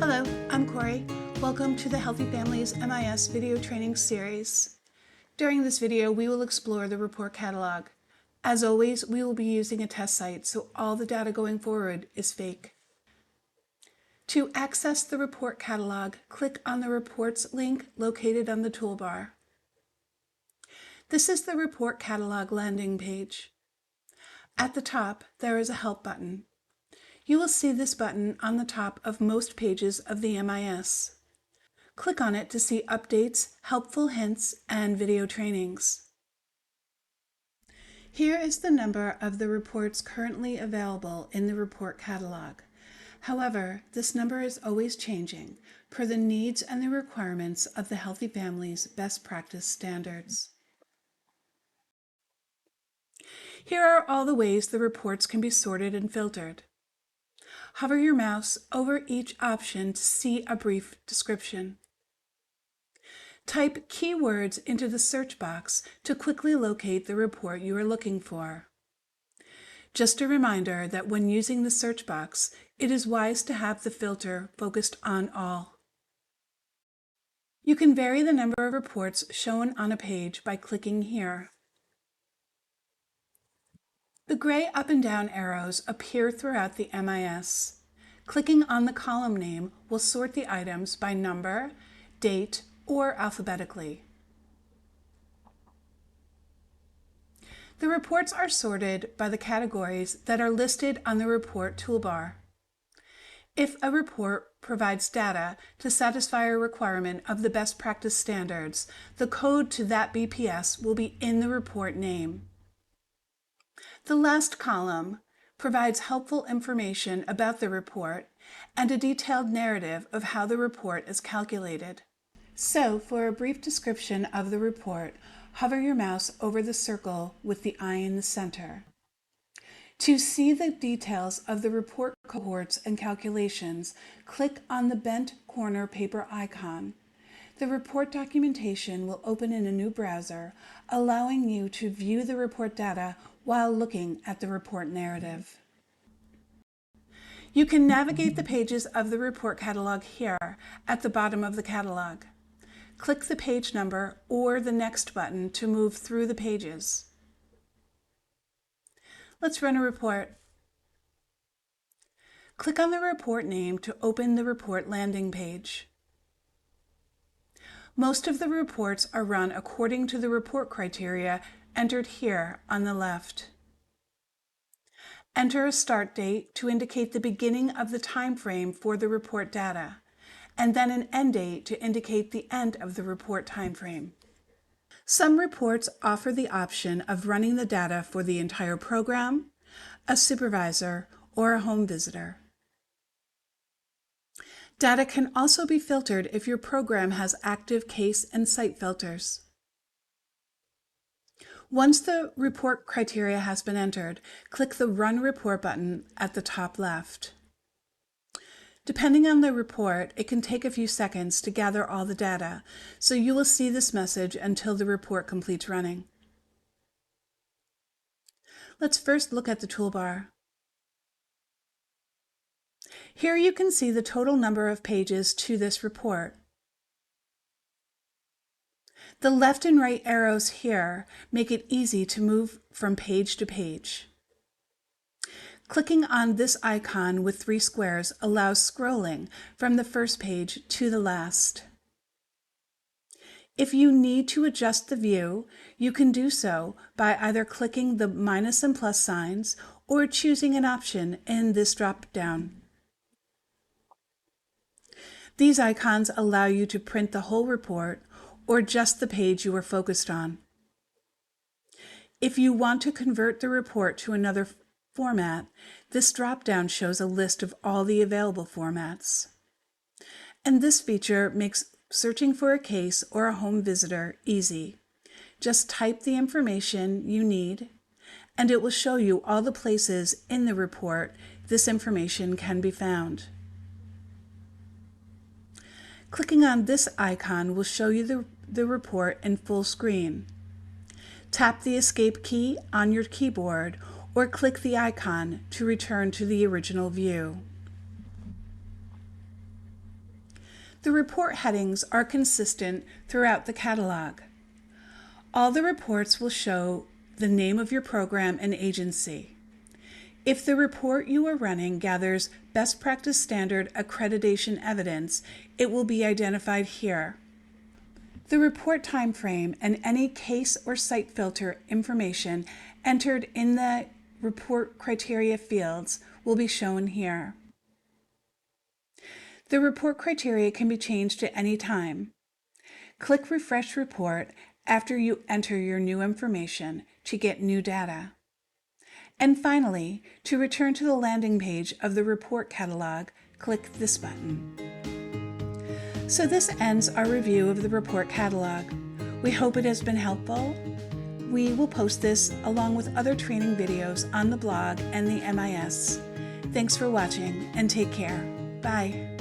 Hello, I'm Corey. Welcome to the Healthy Families MIS video training series. During this video, we will explore the report catalog. As always, we will be using a test site, so all the data going forward is fake. To access the report catalog, click on the Reports link located on the toolbar. This is the report catalog landing page. At the top, there is a Help button. You will see this button on the top of most pages of the MIS. Click on it to see updates, helpful hints, and video trainings. Here is the number of the reports currently available in the report catalog. However, this number is always changing per the needs and the requirements of the Healthy Families Best Practice Standards. Here are all the ways the reports can be sorted and filtered. Hover your mouse over each option to see a brief description. Type keywords into the search box to quickly locate the report you are looking for. Just a reminder that when using the search box, it is wise to have the filter focused on all. You can vary the number of reports shown on a page by clicking here. The gray up and down arrows appear throughout the MIS. Clicking on the column name will sort the items by number, date, or alphabetically. The reports are sorted by the categories that are listed on the report toolbar. If a report provides data to satisfy a requirement of the best practice standards, the code to that BPS will be in the report name. The last column provides helpful information about the report and a detailed narrative of how the report is calculated. So, for a brief description of the report, hover your mouse over the circle with the eye in the center. To see the details of the report cohorts and calculations, click on the bent corner paper icon. The report documentation will open in a new browser, allowing you to view the report data while looking at the report narrative. You can navigate the pages of the report catalog here at the bottom of the catalog. Click the page number or the Next button to move through the pages. Let's run a report. Click on the report name to open the report landing page. Most of the reports are run according to the report criteria entered here on the left. Enter a start date to indicate the beginning of the time frame for the report data, and then an end date to indicate the end of the report time frame. Some reports offer the option of running the data for the entire program, a supervisor, or a home visitor. Data can also be filtered if your program has active case and site filters. Once the report criteria has been entered, click the Run Report button at the top left. Depending on the report, it can take a few seconds to gather all the data, so you will see this message until the report completes running. Let's first look at the toolbar. Here you can see the total number of pages to this report. The left and right arrows here make it easy to move from page to page. Clicking on this icon with 3 squares allows scrolling from the first page to the last. If you need to adjust the view, you can do so by either clicking the minus and plus signs or choosing an option in this drop-down. These icons allow you to print the whole report or just the page you are focused on. If you want to convert the report to another format, this drop-down shows a list of all the available formats. And this feature makes searching for a case or a home visitor easy. Just type the information you need, and it will show you all the places in the report this information can be found. Clicking on this icon will show you the report in full screen. Tap the Escape key on your keyboard or click the icon to return to the original view. The report headings are consistent throughout the catalog. All the reports will show the name of your program and agency. If the report you are running gathers best practice standard accreditation evidence, it will be identified here. The report timeframe and any case or site filter information entered in the report criteria fields will be shown here. The report criteria can be changed at any time. Click Refresh Report after you enter your new information to get new data. And finally, to return to the landing page of the report catalog, click this button. So this ends our review of the report catalog. We hope it has been helpful. We will post this along with other training videos on the blog and the MIS. Thanks for watching and take care. Bye.